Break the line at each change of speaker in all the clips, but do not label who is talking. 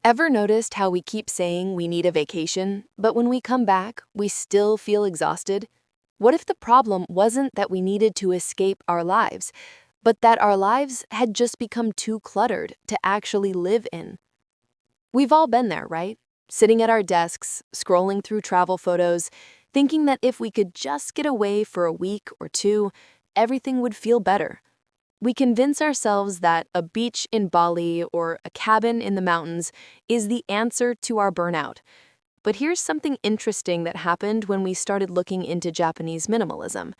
Ever noticed how we keep saying we need a vacation, but when we come back, we still feel exhausted? What if the problem wasn't that we needed to escape our lives, but that our lives had just become too cluttered to actually live in? We've all been there, right? Sitting at our desks, scrolling through travel photos, thinking that if we could just get away for a week or two, everything would feel better. We convince ourselves that a beach in Bali or a cabin in the mountains is the answer to our burnout. But here's something interesting that happened when we started looking into Japanese minimalism.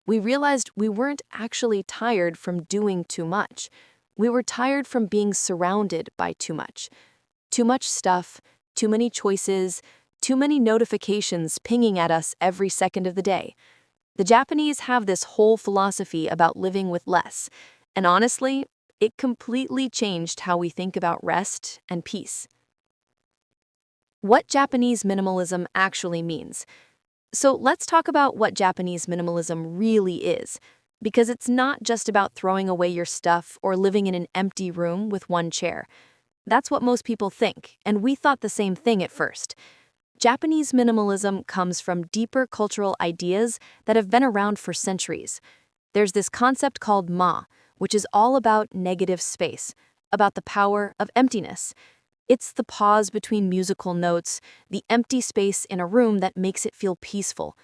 We realized we weren't actually tired from doing too much. We were tired from being surrounded by too much. Too much stuff, too many choices, too many notifications pinging at us every second of the day. The Japanese have this whole philosophy about living with less, and honestly, it completely changed how we think about rest and peace. What Japanese minimalism actually means. So let's talk about what Japanese minimalism really is, because it's not just about throwing away your stuff or living in an empty room with one chair. That's what most people think, and we thought the same thing at first. Japanese minimalism comes from deeper cultural ideas that have been around for centuries. There's this concept called which is all about negative space, about the power of emptiness. It's the pause between musical notes, the empty space in a room that makes it feel peaceful.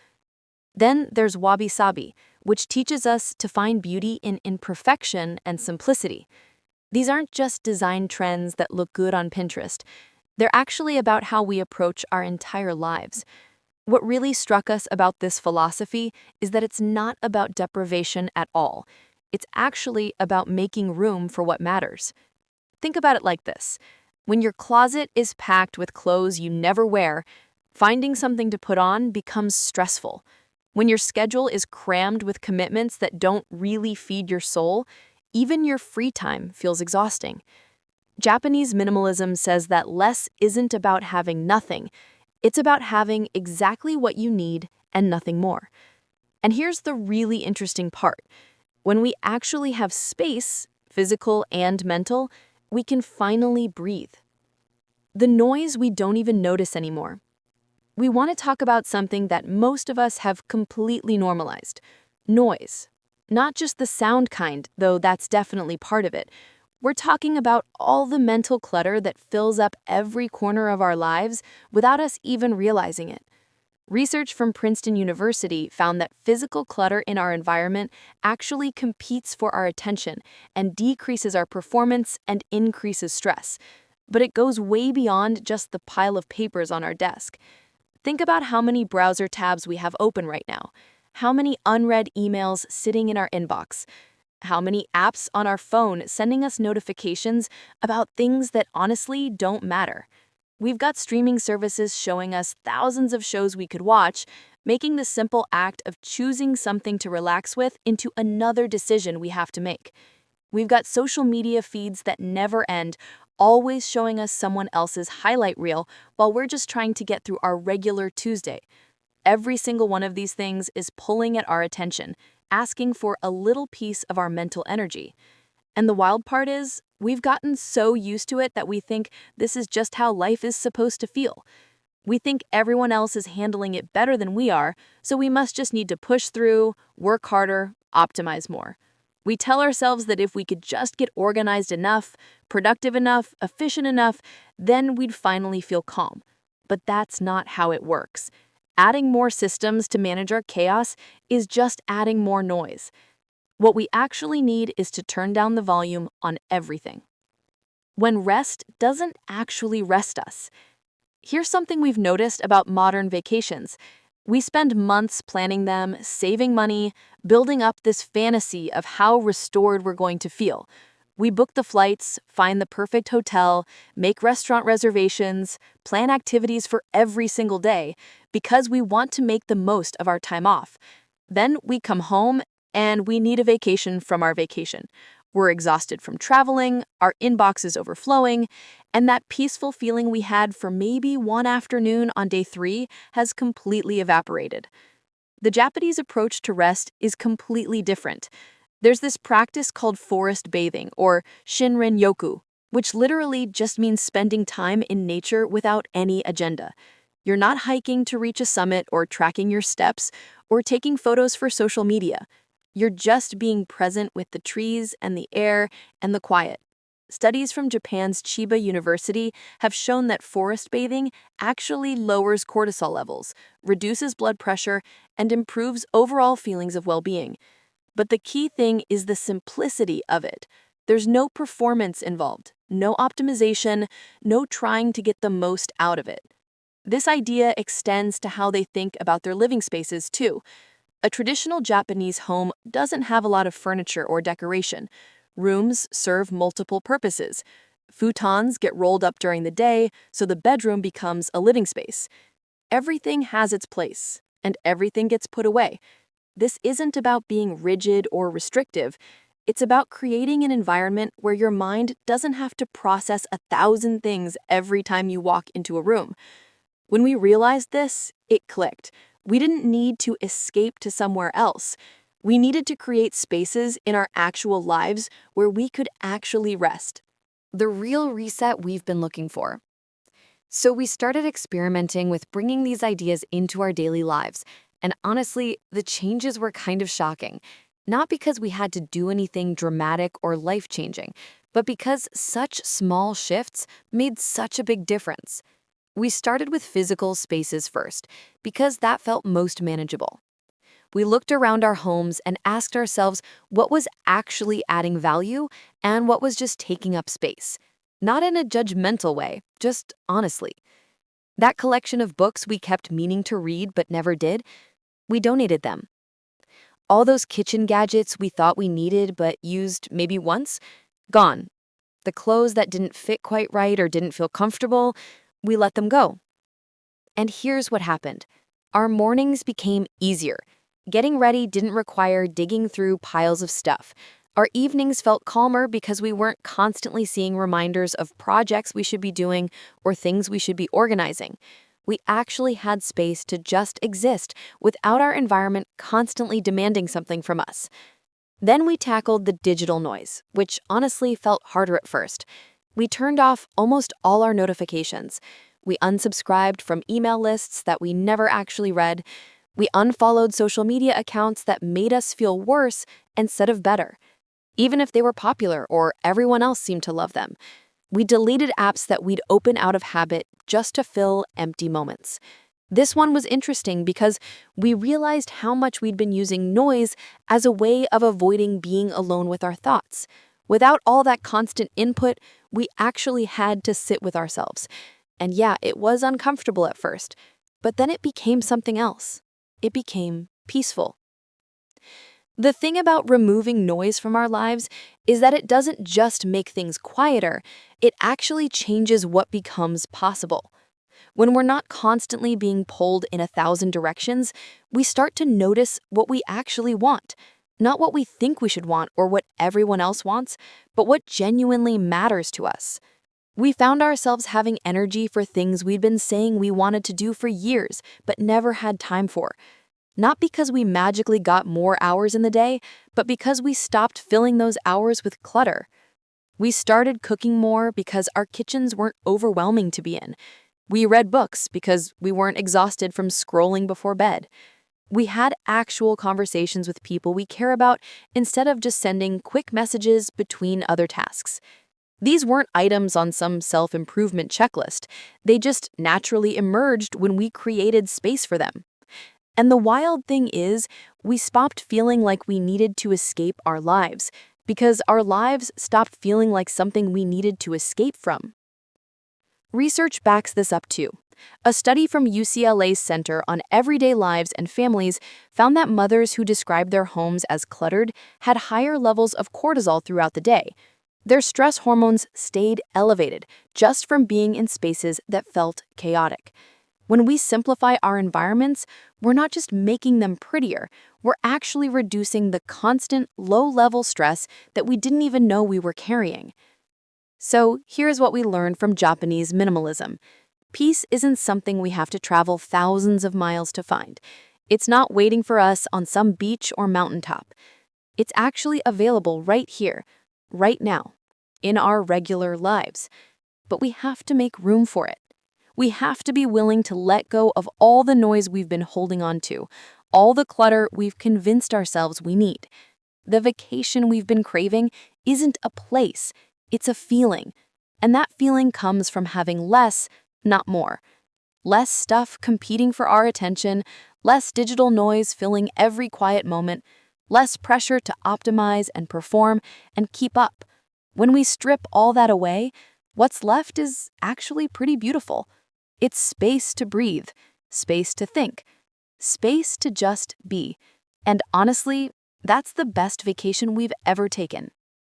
Then there's Wabi-Sabi, which teaches us to find beauty in imperfection and simplicity. These aren't just design trends that look good on Pinterest. They're actually about how we approach our entire lives. What really struck us about this philosophy is that it's not about deprivation at all. It's actually about making room for what matters. Think about it like this. When your closet is packed with clothes you never wear, finding something to put on becomes stressful. When your schedule is crammed with commitments that don't really feed your soul, even your free time feels exhausting. Japanese minimalism says that less isn't about having nothing. It's about having exactly what you need and nothing more. And here's the really interesting part. When we actually have space, physical and mental, we can finally breathe. The noise we don't even notice anymore. We want to talk about something that most of us have completely normalized. Noise. Not just the sound kind, though that's definitely part of it. We're talking about all the mental clutter that fills up every corner of our lives without us even realizing it. Research from Princeton University found that physical clutter in our environment actually competes for our attention and decreases our performance and increases stress. But it goes way beyond just the pile of papers on our desk. Think about how many browser tabs we have open right now, how many unread emails sitting in our inbox, how many apps on our phone sending us notifications about things that honestly don't matter. We've got streaming services showing us thousands of shows we could watch, making the simple act of choosing something to relax with into another decision we have to make. We've got social media feeds that never end, always showing us someone else's highlight reel while we're just trying to get through our regular Tuesday. Every single one of these things is pulling at our attention, asking for a little piece of our mental energy. And the wild part is, we've gotten so used to it that we think this is just how life is supposed to feel. We think everyone else is handling it better than we are, so we must just need to push through, work harder, optimize more. We tell ourselves that if we could just get organized enough, productive enough, efficient enough, then we'd finally feel calm. But that's not how it works. Adding more systems to manage our chaos is just adding more noise. What we actually need is to turn down the volume on everything. When rest doesn't actually rest us. Here's something we've noticed about modern vacations. We spend months planning them, saving money, building up this fantasy of how restored we're going to feel. We book the flights, find the perfect hotel, make restaurant reservations, plan activities for every single day because we want to make the most of our time off. Then we come home and we need a vacation from our vacation. We're exhausted from traveling, our inbox is overflowing, and that peaceful feeling we had for maybe one afternoon on day 3 has completely evaporated. The Japanese approach to rest is completely different. There's this practice called forest bathing, or Shinrin-Yoku. which literally just means spending time in nature without any agenda. You're not hiking to reach a summit or tracking your steps or taking photos for social media. You're just being present with the trees and the air and the quiet. Studies from Japan's Chiba University have shown that forest bathing actually lowers cortisol levels, reduces blood pressure, and improves overall feelings of well-being. But the key thing is the simplicity of it. There's no performance involved, no optimization, no trying to get the most out of it. This idea extends to how they think about their living spaces, too. A traditional Japanese home doesn't have a lot of furniture or decoration. Rooms serve multiple purposes. Futons get rolled up during the day, so the bedroom becomes a living space. Everything has its place, and everything gets put away. This isn't about being rigid or restrictive. It's about creating an environment where your mind doesn't have to process 1,000 things every time you walk into a room. When we realized this, it clicked. We didn't need to escape to somewhere else. We needed to create spaces in our actual lives where we could actually rest. The real reset we've been looking for. So we started experimenting with bringing these ideas into our daily lives. And honestly, the changes were kind of shocking. Not because we had to do anything dramatic or life-changing, but because such small shifts made such a big difference. We started with physical spaces first, because that felt most manageable. We looked around our homes and asked ourselves what was actually adding value and what was just taking up space. Not in a judgmental way, just honestly. That collection of books we kept meaning to read but never did, we donated them. All those kitchen gadgets we thought we needed but used maybe once, gone. The clothes that didn't fit quite right or didn't feel comfortable, we let them go. And here's what happened. Our mornings became easier. Getting ready didn't require digging through piles of stuff. Our evenings felt calmer because we weren't constantly seeing reminders of projects we should be doing or things we should be organizing. We actually had space to just exist without our environment constantly demanding something from us. Then we tackled the digital noise, which honestly felt harder at first. We turned off almost all our notifications. We unsubscribed from email lists that we never actually read. We unfollowed social media accounts that made us feel worse instead of better, even if they were popular or everyone else seemed to love them. We deleted apps that we'd open out of habit just to fill empty moments. This one was interesting because we realized how much we'd been using noise as a way of avoiding being alone with our thoughts. Without all that constant input, we actually had to sit with ourselves. And yeah, it was uncomfortable at first, but then it became something else. It became peaceful. The thing about removing noise from our lives is that it doesn't just make things quieter, it actually changes what becomes possible. When we're not constantly being pulled in 1,000 directions, we start to notice what we actually want. Not what we think we should want or what everyone else wants, but what genuinely matters to us. We found ourselves having energy for things we'd been saying we wanted to do for years, but never had time for. Not because we magically got more hours in the day, but because we stopped filling those hours with clutter. We started cooking more because our kitchens weren't overwhelming to be in. We read books because we weren't exhausted from scrolling before bed. We had actual conversations with people we care about instead of just sending quick messages between other tasks. These weren't items on some self-improvement checklist. They just naturally emerged when we created space for them. And the wild thing is, we stopped feeling like we needed to escape our lives because our lives stopped feeling like something we needed to escape from. Research backs this up too. A study from UCLA's Center on Everyday Lives and Families found that mothers who described their homes as cluttered had higher levels of cortisol throughout the day. Their stress hormones stayed elevated just from being in spaces that felt chaotic. When we simplify our environments, we're not just making them prettier, we're actually reducing the constant, low-level stress that we didn't even know we were carrying. So here's what we learned from Japanese minimalism. Peace isn't something we have to travel thousands of miles to find. It's not waiting for us on some beach or mountaintop. It's actually available right here, right now. in our regular lives. But we have to make room for it. We have to be willing to let go of all the noise we've been holding on to, all the clutter we've convinced ourselves we need. The vacation we've been craving isn't a place, it's a feeling. And that feeling comes from having less, not more. Less stuff competing for our attention, less digital noise filling every quiet moment, less pressure to optimize and perform and keep up. When we strip all that away, what's left is actually pretty beautiful. It's space to breathe, space to think, space to just be. And honestly, that's the best vacation we've ever taken.